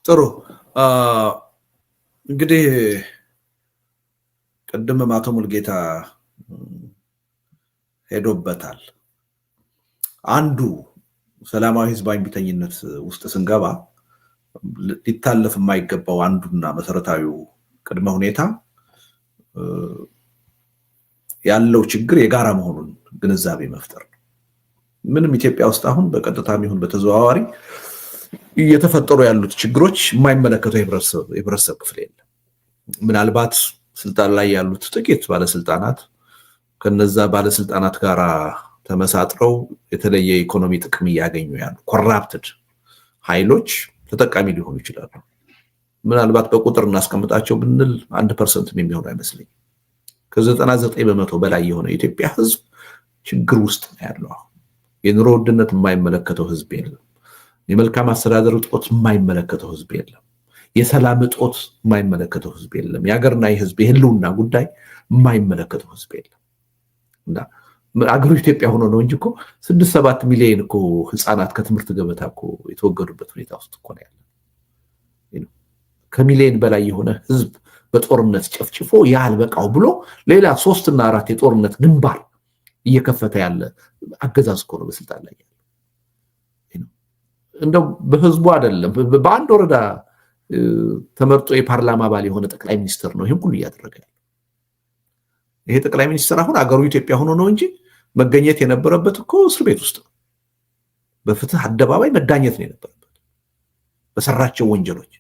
ጥሩ እንግዲህ ቅድም አቶ ሙልጌታ ሄዶበታል። አንዱ ሰላማዊ ህዝባዊ ቢተኝነት ውስጥ ስንገባ ሊታለፍ የማይገባው አንዱና መሰረታዊው ቅድመ ሁኔታ ያለው ችግር የጋራ መሆኑን ግንዛቤ መፍጠር ነው። ምንም ኢትዮጵያ ውስጥ አሁን በቀጥታም ይሁን በተዘዋዋሪ እየተፈጠሩ ያሉት ችግሮች የማይመለከተው የህብረተሰብ ክፍል የለም። ምናልባት ስልጣን ላይ ያሉት ጥቂት ባለስልጣናት ከነዛ ባለስልጣናት ጋር ተመሳጥረው የተለየ ኢኮኖሚ ጥቅም እያገኙ ያሉ ኮራፕትድ ኃይሎች ተጠቃሚ ሊሆኑ ይችላሉ። ምናልባት በቁጥር እናስቀምጣቸው ብንል 1% የሚሆኑ አይመስለኝም። ከ99% በላይ የሆነ የኢትዮጵያ ህዝብ ችግር ውስጥ ነው ያለው። የኑሮ ውድነት የማይመለከተው ህዝብ የለም። የመልካም አስተዳደር እጦት የማይመለከተው ህዝብ የለም። የሰላም እጦት የማይመለከተው ህዝብ የለም። የሀገርና የህዝብ የህልውና ጉዳይ የማይመለከተው ህዝብ የለም። እና አገሩ ኢትዮጵያ ሆኖ ነው እንጂ እኮ 6-7 ሚሊዮን እኮ ህፃናት ከትምህርት ገበታ እኮ የተወገዱበት ሁኔታ ውስጥ እኮ ነው ያለው። ከሚሊዮን በላይ የሆነ ህዝብ በጦርነት ጨፍጭፎ ያልበቃው ብሎ ሌላ 3 እና 4 የጦርነት ግንባር እየከፈተ ያለ አገዛዝ እኮ ነው በስልጣን ላይ ያለው። እንደው በህዝቡ አይደለም በአንድ ወረዳ ተመርጦ የፓርላማ አባል የሆነ ጠቅላይ ሚኒስትር ነው ይሄን ሁሉ እያደረገ ያለው። ይሄ ጠቅላይ ሚኒስትር አሁን አገሩ ኢትዮጵያ ሆኖ ነው እንጂ መገኘት የነበረበት እኮ እስር ቤት ውስጥ ነው። በፍትህ አደባባይ መዳኘት ነው የነበረበት በሰራቸው ወንጀሎች።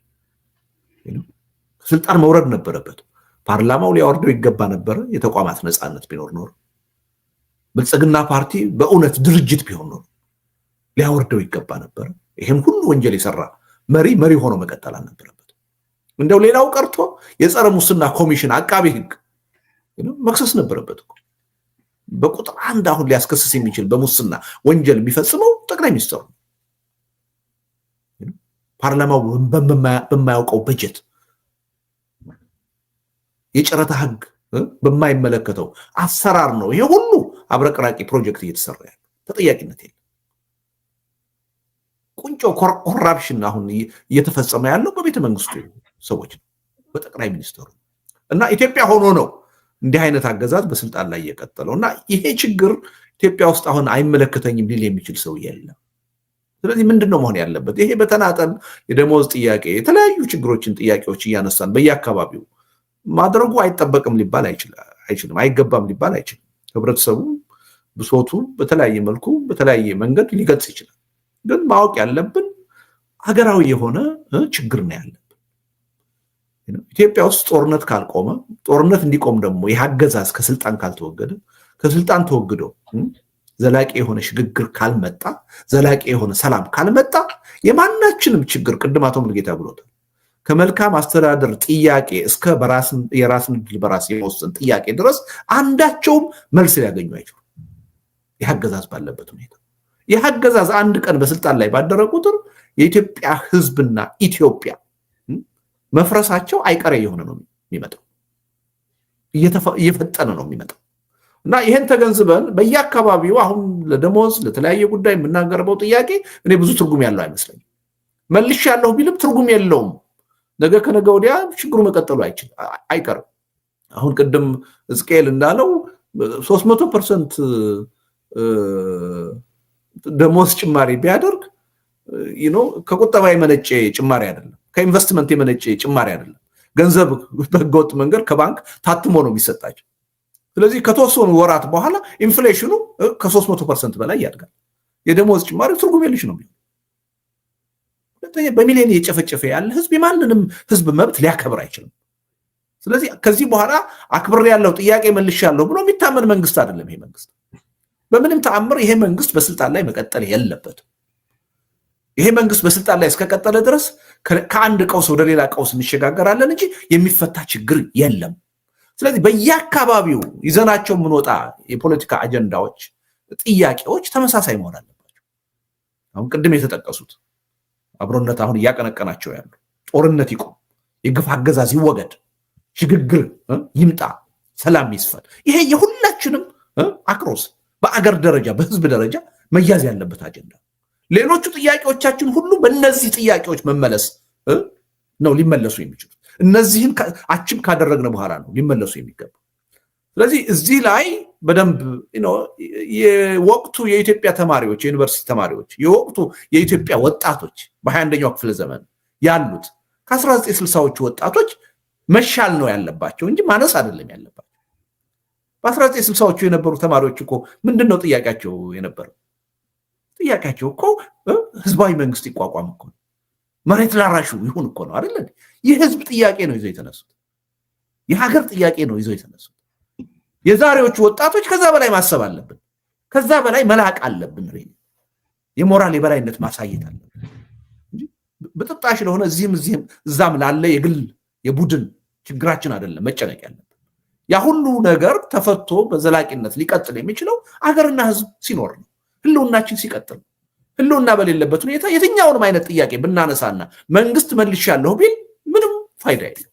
ስልጣን መውረድ ነበረበት። ፓርላማው ሊያወርደው ይገባ ነበር። የተቋማት ነፃነት ቢኖር ኖር ብልጽግና ፓርቲ በእውነት ድርጅት ቢሆን ኖር ሊያወርደው ይገባ ነበር። ይሄን ሁሉ ወንጀል የሰራ መሪ ሆኖ መቀጠል አልነበረበት። እንደው ሌላው ቀርቶ የጸረ ሙስና ኮሚሽን አቃቤ ህግ መክሰስ ነበረበት እኮ። በቁጥር 1 አሁን ሊያስከስስ የሚችል በሙስና ወንጀል የሚፈጽመው ጠቅላይ ሚኒስትሩ ፓርላማው በማያውቀው በጀት የጨረታ ህግ በማይመለከተው አሰራር ነው ይሄ ሁሉ አብረቅራቂ ፕሮጀክት እየተሰራ ያለው። ተጠያቂነት የለም። ቁንጮ ኮራፕሽን አሁን እየተፈጸመ ያለው በቤተ መንግስቱ ሰዎች ነው፣ በጠቅላይ ሚኒስትሩ እና ኢትዮጵያ ሆኖ ነው እንዲህ አይነት አገዛዝ በስልጣን ላይ የቀጠለው። እና ይሄ ችግር ኢትዮጵያ ውስጥ አሁን አይመለከተኝም ሊል የሚችል ሰው የለም። ስለዚህ ምንድነው መሆን ያለበት? ይሄ በተናጠል የደሞዝ ጥያቄ፣ የተለያዩ ጥያቄዎች እያነሳን በየአካባቢው ማድረጉ አይጠበቅም ሊባል አይችልም፣ አይገባም ሊባል አይችልም። ህብረተሰቡ ብሶቱን በተለያየ መልኩ በተለያየ መንገድ ሊገልጽ ይችላል። ግን ማወቅ ያለብን ሀገራዊ የሆነ ችግር ነው ያለብን። ኢትዮጵያ ውስጥ ጦርነት ካልቆመ፣ ጦርነት እንዲቆም ደግሞ ይህ አገዛዝ ከስልጣን ካልተወገደ፣ ከስልጣን ተወግዶ ዘላቂ የሆነ ሽግግር ካልመጣ፣ ዘላቂ የሆነ ሰላም ካልመጣ የማናችንም ችግር ቅድም አቶ ሙልጌታ ብሎታል፣ ከመልካም አስተዳደር ጥያቄ እስከ የራስን ዕድል በራስ የመወሰን ጥያቄ ድረስ አንዳቸውም መልስ ሊያገኙ አይችሉም። ይህ አገዛዝ ባለበት ሁኔታ ይህ አገዛዝ አንድ ቀን በስልጣን ላይ ባደረ ቁጥር የኢትዮጵያ ህዝብና ኢትዮጵያ መፍረሳቸው አይቀሬ የሆነ ነው የሚመጣው፣ እየፈጠነ ነው የሚመጣው። እና ይሄን ተገንዝበን በየአካባቢው አሁን ለደሞዝ ለተለያየ ጉዳይ የምናቀርበው ጥያቄ እኔ ብዙ ትርጉም ያለው አይመስለኝም። መልሽ ያለው ቢልም ትርጉም የለውም። ነገ ከነገ ወዲያ ችግሩ መቀጠሉ አይቀርም። አሁን ቅድም ሕዝቅኤል እንዳለው 300% ደሞዝ ጭማሪ ቢያደርግ ከቁጠባ የመነጨ ጭማሪ አይደለም፣ ከኢንቨስትመንት የመነጨ ጭማሪ አይደለም። ገንዘብ በህገወጥ መንገድ ከባንክ ታትሞ ነው የሚሰጣቸው። ስለዚህ ከተወሰኑ ወራት በኋላ ኢንፍሌሽኑ ከ300% በላይ ያድጋል። የደሞዝ ጭማሪ ትርጉም የለሽ ነው የሚሆነው። በሚሊዮን እየጨፈጨፈ ያለ ህዝብ የማንንም ህዝብ መብት ሊያከብር አይችልም። ስለዚህ ከዚህ በኋላ አክብር ያለው ጥያቄ መልሽ ያለው ብሎ የሚታመን መንግስት አይደለም ይሄ መንግስት። በምንም ተአምር ይሄ መንግስት በስልጣን ላይ መቀጠል የለበትም። ይሄ መንግስት በስልጣን ላይ እስከቀጠለ ድረስ ከአንድ ቀውስ ወደ ሌላ ቀውስ እንሸጋገራለን እንጂ የሚፈታ ችግር የለም። ስለዚህ በየአካባቢው ይዘናቸው የምንወጣ የፖለቲካ አጀንዳዎች፣ ጥያቄዎች ተመሳሳይ መሆን አለባቸው። አሁን ቅድም የተጠቀሱት አብሮነት አሁን እያቀነቀናቸው ያሉ ጦርነት ይቆም፣ የግፍ አገዛዝ ይወገድ፣ ሽግግር ይምጣ፣ ሰላም ይስፈን። ይሄ የሁላችንም አክሮስ በአገር ደረጃ በህዝብ ደረጃ መያዝ ያለበት አጀንዳ። ሌሎቹ ጥያቄዎቻችን ሁሉ በእነዚህ ጥያቄዎች መመለስ ነው ሊመለሱ የሚችሉት። እነዚህን አችም ካደረግን በኋላ ነው ሊመለሱ የሚገባው። ስለዚህ እዚህ ላይ በደንብ የወቅቱ የኢትዮጵያ ተማሪዎች፣ የዩኒቨርሲቲ ተማሪዎች፣ የወቅቱ የኢትዮጵያ ወጣቶች በ21ኛው ክፍለ ዘመን ያሉት ከ1960ዎቹ ወጣቶች መሻል ነው ያለባቸው እንጂ ማነስ አይደለም ያለባቸው። በ1960ዎቹ የነበሩ ተማሪዎች እኮ ምንድነው ጥያቄያቸው የነበረው? ጥያቄያቸው እኮ ህዝባዊ መንግስት ይቋቋም እኮ ነው፣ መሬት ላራሹ ይሁን እኮ ነው አይደል? የህዝብ ጥያቄ ነው ይዘው የተነሱት፣ የሀገር ጥያቄ ነው ይዘው የተነሱት። የዛሬዎቹ ወጣቶች ከዛ በላይ ማሰብ አለብን፣ ከዛ በላይ መላቅ አለብን። የሞራል የበላይነት ማሳየት አለብን። በጥጣሽ ለሆነ እዚህም እዛም ላለ የግል የቡድን ችግራችን አይደለም መጨነቅ ያለብን። ያ ሁሉ ነገር ተፈቶ በዘላቂነት ሊቀጥል የሚችለው አገርና ህዝብ ሲኖር ነው፣ ህልውናችን ሲቀጥል። ህልውና በሌለበት ሁኔታ የትኛውንም አይነት ጥያቄ ብናነሳና መንግስት መልሻለሁ ቢል ምንም ፋይዳ የለም።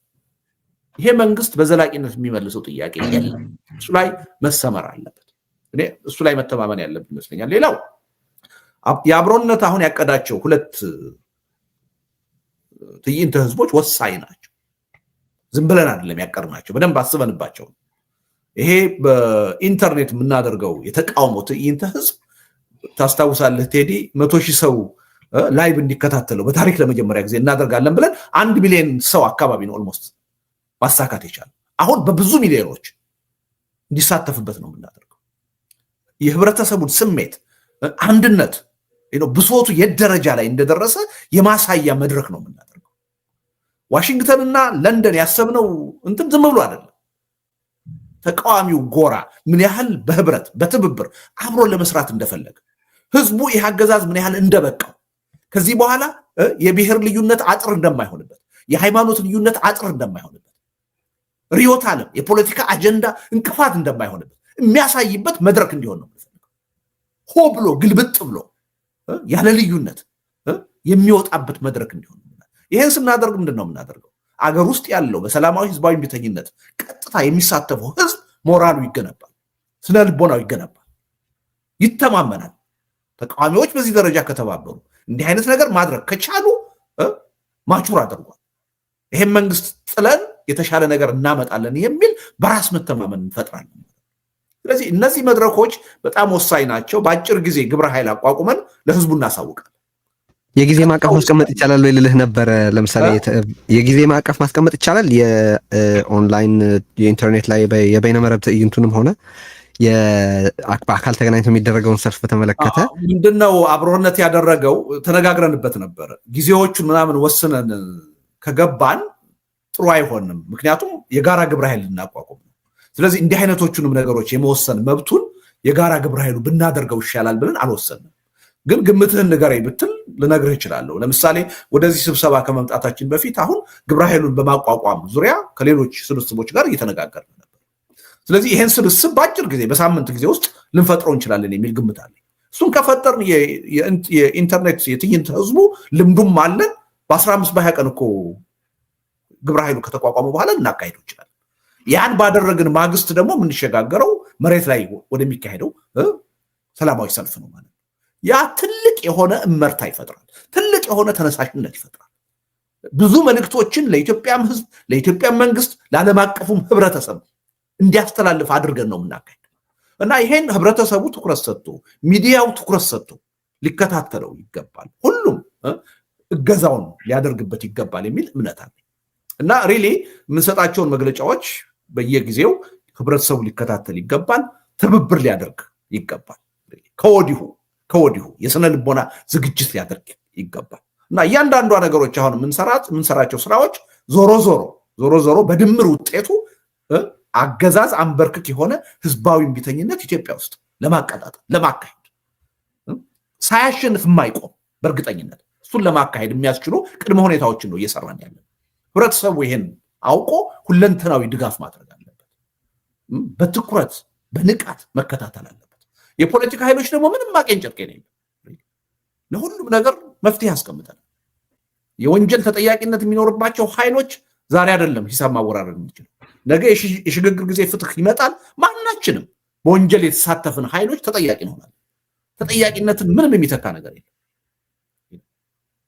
ይሄ መንግስት በዘላቂነት የሚመልሰው ጥያቄ የለም። እሱ ላይ መሰመር አለበት። እኔ እሱ ላይ መተማመን ያለብን ይመስለኛል። ሌላው የአብሮነት አሁን ያቀዳቸው ሁለት ትዕይንተ ህዝቦች ወሳኝ ናቸው። ዝም ብለን አይደለም ያቀድናቸው፣ በደንብ አስበንባቸው። ይሄ በኢንተርኔት የምናደርገው የተቃውሞ ትዕይንተ ህዝብ ታስታውሳለህ ቴዲ፣ 100,000 ሰው ላይቭ እንዲከታተለው በታሪክ ለመጀመሪያ ጊዜ እናደርጋለን ብለን 1 ሚሊዮን ሰው አካባቢ ነው ኦልሞስት ማሳካት የቻለው። አሁን በብዙ ሚሊዮኖች እንዲሳተፍበት ነው የምናደርገው። የህብረተሰቡን ስሜት፣ አንድነት፣ ብሶቱ የት ደረጃ ላይ እንደደረሰ የማሳያ መድረክ ነው የምናደርገው። ዋሽንግተንና ለንደን ያሰብነው እንትን ዝም ብሎ አይደለም። ተቃዋሚው ጎራ ምን ያህል በህብረት በትብብር አብሮ ለመስራት እንደፈለገ፣ ህዝቡ ይህ አገዛዝ ምን ያህል እንደበቃው፣ ከዚህ በኋላ የብሔር ልዩነት አጥር እንደማይሆንበት፣ የሃይማኖት ልዩነት አጥር እንደማይሆንበት፣ ርዕዮተ ዓለም የፖለቲካ አጀንዳ እንቅፋት እንደማይሆንበት የሚያሳይበት መድረክ እንዲሆን ነው የምንፈልገው። ሆ ብሎ ግልብጥ ብሎ ያለ ልዩነት የሚወጣበት መድረክ እንዲሆን ነው። ይሄን ስናደርግ ምንድን ነው የምናደርገው? አገር ውስጥ ያለው በሰላማዊ ህዝባዊ እምቢተኝነት ቀጥታ የሚሳተፈው ህዝብ ሞራሉ ይገነባል፣ ስነ ልቦናው ይገነባል፣ ይተማመናል። ተቃዋሚዎች በዚህ ደረጃ ከተባበሩ፣ እንዲህ አይነት ነገር ማድረግ ከቻሉ ማቹር አድርጓል። ይሄን መንግስት ጥለን የተሻለ ነገር እናመጣለን የሚል በራስ መተማመን እንፈጥራለን። ስለዚህ እነዚህ መድረኮች በጣም ወሳኝ ናቸው። በአጭር ጊዜ ግብረ ኃይል አቋቁመን ለህዝቡ እናሳውቃለን። የጊዜ ማዕቀፍ ማስቀመጥ ይቻላል ወይ ልልህ ነበረ። ለምሳሌ የጊዜ ማዕቀፍ ማስቀመጥ ይቻላል? የኦንላይን የኢንተርኔት ላይ የበይነመረብ ትዕይንቱንም ሆነ በአካል ተገናኝቶ የሚደረገውን ሰልፍ በተመለከተ ምንድነው አብሮነት ያደረገው? ተነጋግረንበት ነበረ። ጊዜዎቹን ምናምን ወስነን ከገባን ጥሩ አይሆንም። ምክንያቱም የጋራ ግብረ ኃይል ልናቋቁም ነው። ስለዚህ እንዲህ አይነቶቹንም ነገሮች የመወሰን መብቱን የጋራ ግብረ ኃይሉ ብናደርገው ይሻላል ብለን አልወሰንም። ግን ግምትህን ንገረኝ ብትል ልነግርህ እችላለሁ። ለምሳሌ ወደዚህ ስብሰባ ከመምጣታችን በፊት አሁን ግብረ ኃይሉን በማቋቋም ዙሪያ ከሌሎች ስብስቦች ጋር እየተነጋገርን ነበር። ስለዚህ ይሄን ስብስብ በአጭር ጊዜ በሳምንት ጊዜ ውስጥ ልንፈጥረው እንችላለን የሚል ግምት አለኝ። እሱን ከፈጠርን የኢንተርኔት የትዕይንተ ህዝቡ ልምዱም አለን። በ15 በ20 ቀን እኮ ግብረ ኃይሉ ከተቋቋመ በኋላ ልናካሄደው ይችላል። ያን ባደረግን ማግስት ደግሞ የምንሸጋገረው መሬት ላይ ወደሚካሄደው ሰላማዊ ሰልፍ ነው ማለት ነው። ያ ትልቅ የሆነ እመርታ ይፈጥራል፣ ትልቅ የሆነ ተነሳሽነት ይፈጥራል። ብዙ መልእክቶችን ለኢትዮጵያም ህዝብ፣ ለኢትዮጵያም መንግስት፣ ለዓለም አቀፉም ህብረተሰብ እንዲያስተላልፍ አድርገን ነው የምናካሄደው እና ይሄን ህብረተሰቡ ትኩረት ሰጥቶ፣ ሚዲያው ትኩረት ሰጥቶ ሊከታተለው ይገባል። ሁሉም እገዛውን ሊያደርግበት ይገባል የሚል እምነት አለ እና ሪሊ የምንሰጣቸውን መግለጫዎች በየጊዜው ህብረተሰቡ ሊከታተል ይገባል፣ ትብብር ሊያደርግ ይገባል። ከወዲሁ የስነ ልቦና ዝግጅት ሊያደርግ ይገባል እና እያንዳንዷ ነገሮች አሁን የምንሰራቸው ስራዎች ዞሮ ዞሮ በድምር ውጤቱ አገዛዝ አንበርክክ የሆነ ህዝባዊ እምቢተኝነት ኢትዮጵያ ውስጥ ለማቀጣጠል ለማካሄድ ሳያሸንፍ የማይቆም በእርግጠኝነት እሱን ለማካሄድ የሚያስችሉ ቅድመ ሁኔታዎችን ነው እየሰራን ያለን። ህብረተሰቡ ይሄን አውቆ ሁለንተናዊ ድጋፍ ማድረግ አለበት። በትኩረት በንቃት መከታተል አለበት። የፖለቲካ ኃይሎች ደግሞ ምንም ማቀንጨት የለም። ለሁሉም ነገር መፍትሄ ያስቀምጣል። የወንጀል ተጠያቂነት የሚኖርባቸው ኃይሎች ዛሬ አይደለም ሂሳብ ማወራረድ የሚችለው፣ ነገ የሽግግር ጊዜ ፍትህ ይመጣል። ማናችንም በወንጀል የተሳተፍን ኃይሎች ተጠያቂ እንሆናለን። ተጠያቂነትን ምንም የሚተካ ነገር የለም።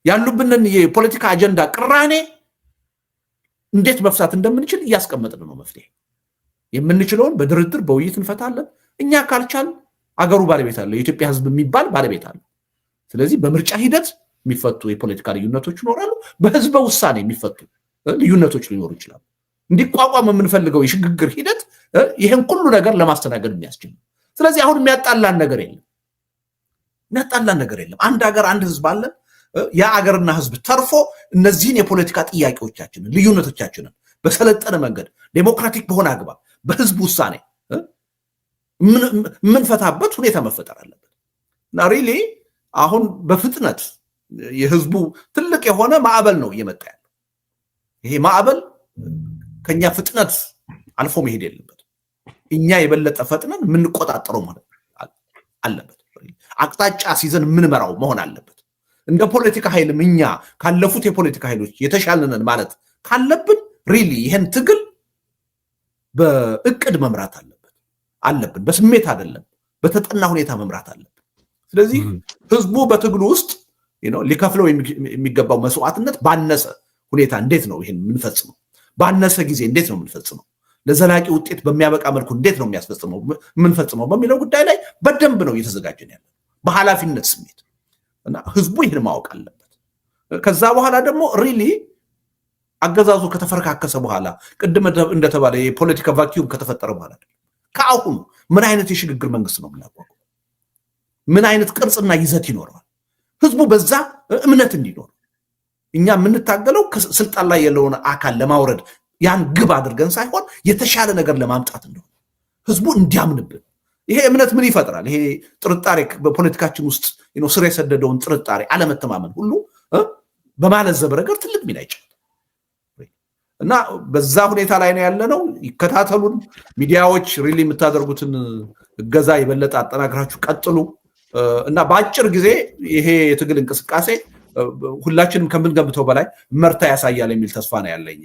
ያሉብንን የፖለቲካ አጀንዳ ቅራኔ እንዴት መፍታት እንደምንችል እያስቀመጥን ነው። መፍትሄ የምንችለውን በድርድር በውይይት እንፈታለን። እኛ ካልቻል አገሩ ባለቤት አለ፣ የኢትዮጵያ ህዝብ የሚባል ባለቤት አለ። ስለዚህ በምርጫ ሂደት የሚፈቱ የፖለቲካ ልዩነቶች ይኖራሉ። በህዝበ ውሳኔ የሚፈቱ ልዩነቶች ሊኖሩ ይችላሉ። እንዲቋቋም የምንፈልገው የሽግግር ሂደት ይህን ሁሉ ነገር ለማስተናገድ የሚያስችል ነው። ስለዚህ አሁን የሚያጣላን ነገር የለም። አንድ ሀገር፣ አንድ ህዝብ አለን። ያ አገርና ህዝብ ተርፎ እነዚህን የፖለቲካ ጥያቄዎቻችንን፣ ልዩነቶቻችንን በሰለጠነ መንገድ ዴሞክራቲክ በሆነ አግባብ በህዝብ ውሳኔ የምንፈታበት ሁኔታ መፈጠር አለበት እና ሪሊ አሁን በፍጥነት የህዝቡ ትልቅ የሆነ ማዕበል ነው እየመጣ ያለው። ይሄ ማዕበል ከኛ ፍጥነት አልፎ መሄድ የለበት። እኛ የበለጠ ፈጥነን የምንቆጣጠረው ማለት አለበት። አቅጣጫ ሲዘን የምንመራው መሆን አለበት። እንደ ፖለቲካ ኃይልም እኛ ካለፉት የፖለቲካ ኃይሎች የተሻለንን ማለት ካለብን ሪሊ ይሄን ትግል በእቅድ መምራት አለብን። በስሜት አይደለም፣ በተጠና ሁኔታ መምራት አለብን። ስለዚህ ህዝቡ በትግሉ ውስጥ ሊከፍለው የሚገባው መስዋዕትነት ባነሰ ሁኔታ እንዴት ነው ይሄን የምንፈጽመው? ባነሰ ጊዜ እንዴት ነው የምንፈጽመው? ለዘላቂ ውጤት በሚያበቃ መልኩ እንዴት ነው የምንፈጽመው በሚለው ጉዳይ ላይ በደንብ ነው እየተዘጋጀን ያለ በኃላፊነት ስሜት እና ህዝቡ ይህን ማወቅ አለበት። ከዛ በኋላ ደግሞ ሪሊ አገዛዙ ከተፈረካከሰ በኋላ ቅድም እንደተባለ የፖለቲካ ቫኪዩም ከተፈጠረ በኋላ ከአሁኑ ምን አይነት የሽግግር መንግስት ነው የምናቋቁመው? ምን አይነት ቅርጽና ይዘት ይኖረዋል? ህዝቡ በዛ እምነት እንዲኖር እኛ የምንታገለው ስልጣን ላይ ያለውን አካል ለማውረድ ያን ግብ አድርገን ሳይሆን የተሻለ ነገር ለማምጣት እንደሆነ ህዝቡ እንዲያምንብን። ይሄ እምነት ምን ይፈጥራል? ይሄ ጥርጣሬ በፖለቲካችን ውስጥ ስር የሰደደውን ጥርጣሬ፣ አለመተማመን ሁሉ በማለዘብ ረገድ ትልቅ ሚና ይጫወታል እና በዛ ሁኔታ ላይ ነው ያለነው። ይከታተሉን። ሚዲያዎች ሪሊ የምታደርጉትን እገዛ የበለጠ አጠናክራችሁ ቀጥሉ እና በአጭር ጊዜ ይሄ የትግል እንቅስቃሴ ሁላችንም ከምንገምተው በላይ መርታ ያሳያል የሚል ተስፋ ነው ያለኝ።